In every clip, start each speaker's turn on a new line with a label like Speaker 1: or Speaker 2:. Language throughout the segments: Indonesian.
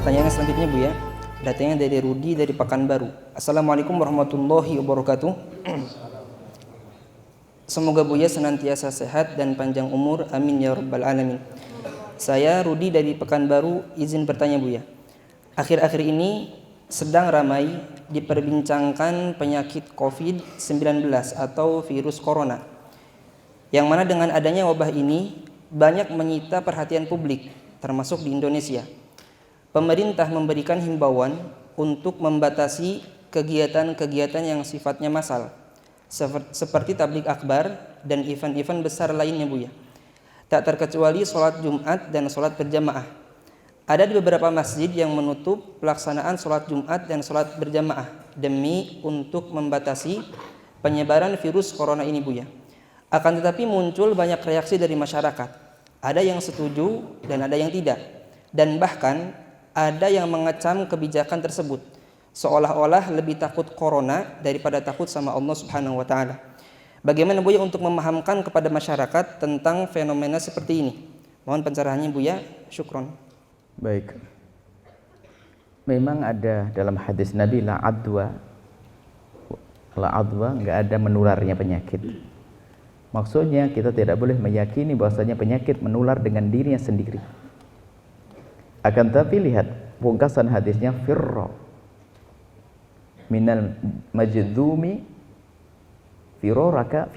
Speaker 1: Pertanyaan selanjutnya Bu ya, datanya dari Rudi dari Pekanbaru. Assalamualaikum warahmatullahi wabarakatuh. Semoga Buya senantiasa sehat dan panjang umur, amin ya rabbal alamin. Saya Rudi dari Pekanbaru, izin bertanya Buya. Akhir-akhir ini sedang ramai diperbincangkan penyakit COVID-19 atau virus corona, yang mana dengan adanya wabah ini banyak menyita perhatian publik, termasuk di Indonesia. Pemerintah memberikan himbauan untuk membatasi kegiatan-kegiatan yang sifatnya massal, seperti tabligh akbar dan event-event besar lainnya Buya. Tak terkecuali sholat Jumat dan sholat berjamaah. Ada di beberapa masjid yang menutup pelaksanaan sholat Jumat dan sholat berjamaah demi untuk membatasi penyebaran virus corona ini Buya. Akan tetapi muncul banyak reaksi dari masyarakat. Ada yang setuju dan ada yang tidak. Dan bahkan ada yang mengecam kebijakan tersebut, seolah-olah lebih takut corona daripada takut sama Allah Subhanahu wa taala. Bagaimana Buya untuk memahamkan kepada masyarakat tentang fenomena seperti ini? Mohon pencerahannya Buya. Syukron.
Speaker 2: Baik. Memang ada dalam hadis Nabi la adwa, enggak ada menularnya penyakit. Maksudnya kita tidak boleh meyakini bahwasanya penyakit menular dengan dirinya sendiri. Akan tapi lihat pungkasan hadisnya, firra minal majdumi firaraka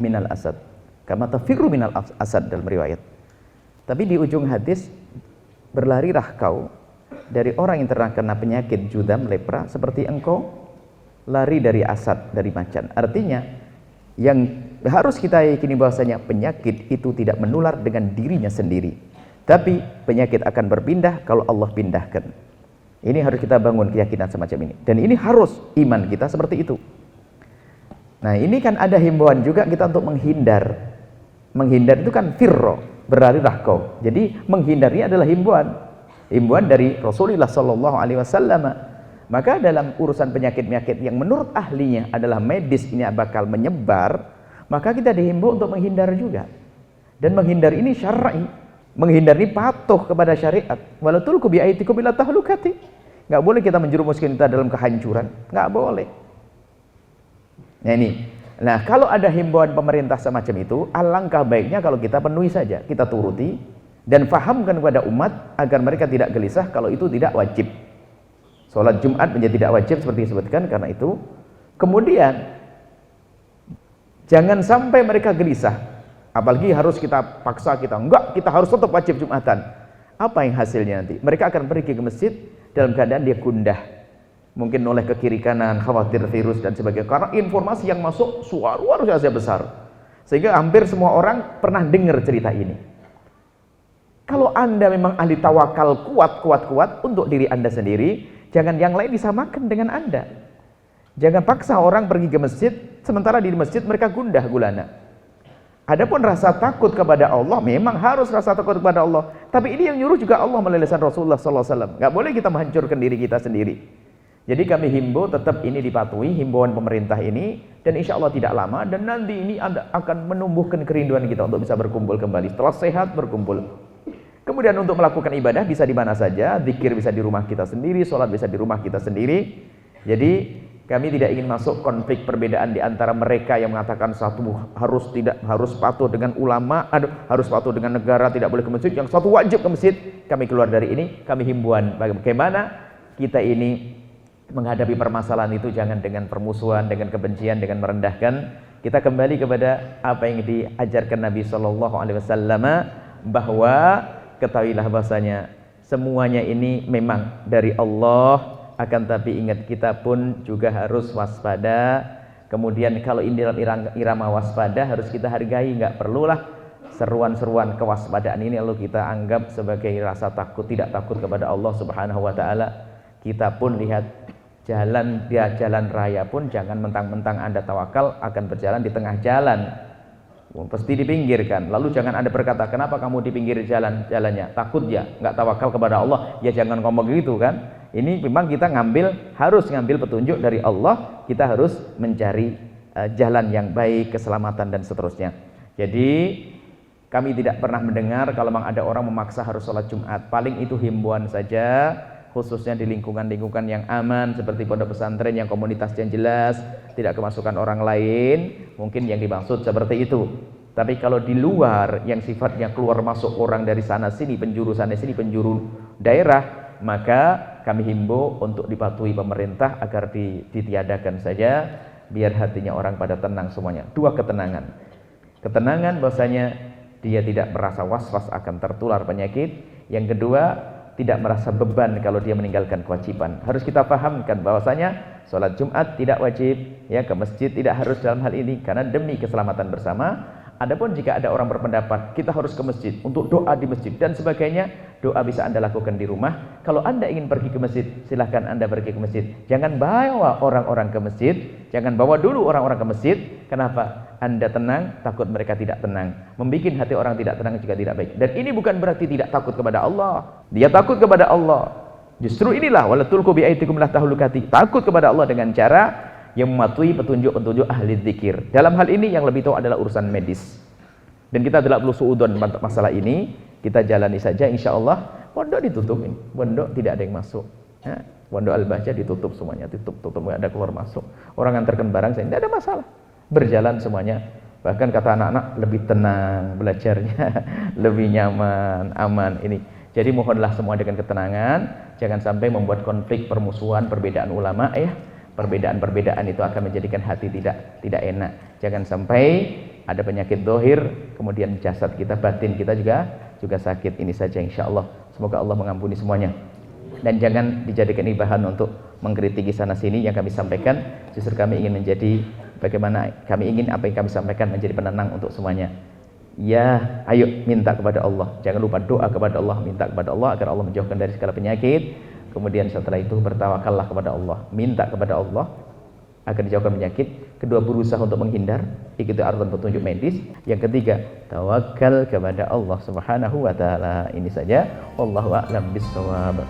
Speaker 2: minal asad kama tafirru minal asad dalam riwayat. Tapi di ujung hadis, berlarilah kau dari orang yang terkena penyakit judam, lepra, seperti engkau lari dari asad, dari macan. Artinya yang harus kita yakini bahwasanya penyakit itu tidak menular dengan dirinya sendiri, tapi penyakit akan berpindah kalau Allah pindahkan. Ini harus kita bangun keyakinan semacam ini. Dan ini harus iman kita seperti itu. Nah ini kan ada himbauan juga kita untuk menghindar. Menghindar itu kan firro, berlarilah kau. Jadi menghindar ini adalah himbauan. Himbauan dari Rasulullah SAW. Maka dalam urusan penyakit-penyakit yang menurut ahlinya adalah medis ini bakal menyebar, maka kita dihimbau untuk menghindar juga. Dan menghindar ini syar'i. Menghindar ini patuh kepada syariat. Wala tulqu bi aydikum ila tahlukati. Enggak boleh kita menjerumuskan kita dalam kehancuran, enggak boleh. Nah ini. Nah, kalau ada himbauan pemerintah semacam itu, alangkah baiknya kalau kita penuhi saja, kita turuti dan fahamkan kepada umat agar mereka tidak gelisah kalau itu tidak wajib. Salat Jumat menjadi tidak wajib seperti disebutkan karena itu. Kemudian jangan sampai mereka gelisah. Apalagi harus kita paksa enggak, kita harus tetap wajib Jumatan. Apa yang hasilnya nanti? Mereka akan pergi ke masjid dalam keadaan dia gundah, mungkin oleh ke kiri kanan, khawatir virus dan sebagainya, karena informasi yang masuk luar biasa besar, sehingga hampir semua orang pernah dengar cerita ini. Kalau Anda memang ahli tawakal kuat untuk diri Anda sendiri, jangan yang lain disamakan dengan Anda. Jangan paksa orang pergi ke masjid, sementara di masjid mereka gundah gulana. Adapun rasa takut kepada Allah, memang harus rasa takut kepada Allah. Tapi ini yang nyuruh juga Allah melalui lisan Rasulullah SAW. Nggak boleh kita menghancurkan diri kita sendiri. Jadi kami himbau tetap ini dipatuhi, himbauan pemerintah ini. Dan insya Allah tidak lama. Dan nanti ini akan menumbuhkan kerinduan kita untuk bisa berkumpul kembali. Setelah sehat, berkumpul. Kemudian untuk melakukan ibadah bisa di mana saja. Zikir bisa di rumah kita sendiri, sholat bisa di rumah kita sendiri. Jadi kami tidak ingin masuk konflik perbedaan di antara mereka yang mengatakan satu harus patuh dengan ulama, harus patuh dengan negara, tidak boleh ke masjid, yang satu wajib ke masjid. Kami keluar dari ini, kami himbauan bagaimana kita ini menghadapi permasalahan itu, jangan dengan permusuhan, dengan kebencian, dengan merendahkan. Kita kembali kepada apa yang diajarkan Nabi SAW, bahwa ketahuilah bahasanya semuanya ini memang dari Allah. Akan tapi ingat, kita pun juga harus waspada. Kemudian kalau ini dalam irama waspada harus kita hargai. Nggak perlulah seruan-seruan kewaspadaan ini lalu kita anggap sebagai rasa takut, tidak takut kepada Allah Subhanahu wa taala. Kita pun lihat jalan raya pun jangan mentang-mentang Anda tawakal akan berjalan di tengah jalan. Pasti dipinggirkan. Lalu jangan Anda berkata, kenapa kamu di pinggir jalannya? Takut ya, nggak tawakal kepada Allah. Ya jangan ngomong gitu kan. Ini memang kita harus ngambil petunjuk dari Allah. Kita harus mencari jalan yang baik, keselamatan dan seterusnya. Jadi Kami tidak pernah mendengar kalau memang ada orang memaksa harus sholat Jumat. Paling itu himbauan saja, khususnya di lingkungan-lingkungan yang aman seperti pondok pesantren yang komunitasnya jelas, tidak kemasukan orang lain, mungkin yang dimaksud seperti itu. Tapi kalau di luar yang sifatnya keluar masuk orang dari sana sini, penjuru sana sini, penjuru daerah, maka kami himbau untuk dipatuhi pemerintah agar ditiadakan saja, biar hatinya orang pada tenang semuanya. Dua ketenangan. Ketenangan bahwasanya dia tidak merasa was-was akan tertular penyakit. Yang kedua, tidak merasa beban kalau dia meninggalkan kewajiban. Harus kita pahamkan bahwasanya sholat Jumat tidak wajib, ya, ke masjid tidak harus dalam hal ini karena demi keselamatan bersama. Adapun jika ada orang berpendapat kita harus ke masjid untuk doa di masjid dan sebagainya, doa bisa Anda lakukan di rumah. Kalau Anda ingin pergi ke masjid, silahkan Anda pergi ke masjid. Jangan bawa orang-orang ke masjid, jangan bawa dulu orang-orang ke masjid. Kenapa? Anda tenang, takut mereka tidak tenang. Membikin hati orang tidak tenang juga tidak baik. Dan ini bukan berarti tidak takut kepada Allah. Dia takut kepada Allah. Justru inilah wala tulqu bi aitikum la tahlukati. Takut kepada Allah dengan cara yang mematuhi petunjuk-petunjuk ahli zikir. Dalam hal ini yang lebih tahu adalah urusan medis. Dan kita tidak perlu suudon masalah ini. Kita jalani saja insya Allah. Pondok ditutup ini. Pondok tidak ada yang masuk. Ya, pondok Al-Bahjah ditutup semuanya. Tutup, tidak ada keluar masuk. Orang antarkan barang saya, tidak ada masalah. Berjalan semuanya. Bahkan kata anak-anak lebih tenang belajarnya. Lebih nyaman, aman ini. Jadi mohonlah semua dengan ketenangan. Jangan sampai membuat konflik, permusuhan, perbedaan ulama ya. Perbedaan-perbedaan itu akan menjadikan hati tidak enak. Jangan sampai ada penyakit dohir, kemudian jasad kita, batin kita juga sakit. Ini saja insya Allah. Semoga Allah mengampuni semuanya. Dan jangan dijadikan ini bahan untuk mengkritiki sana sini yang kami sampaikan. Justru kami ingin menjadi bagaimana kami ingin apa yang kami sampaikan menjadi penenang untuk semuanya. Ya, ayo minta kepada Allah. Jangan lupa doa kepada Allah, minta kepada Allah agar Allah menjauhkan dari segala penyakit. Kemudian setelah itu bertawakallah kepada Allah, minta kepada Allah agar dijauhkan penyakit. Kedua, berusaha untuk menghindar, ikuti arahan petunjuk medis. Yang ketiga, tawakal kepada Allah Subhanahu wa taala. Ini saja, wallahu a'lam bissawab.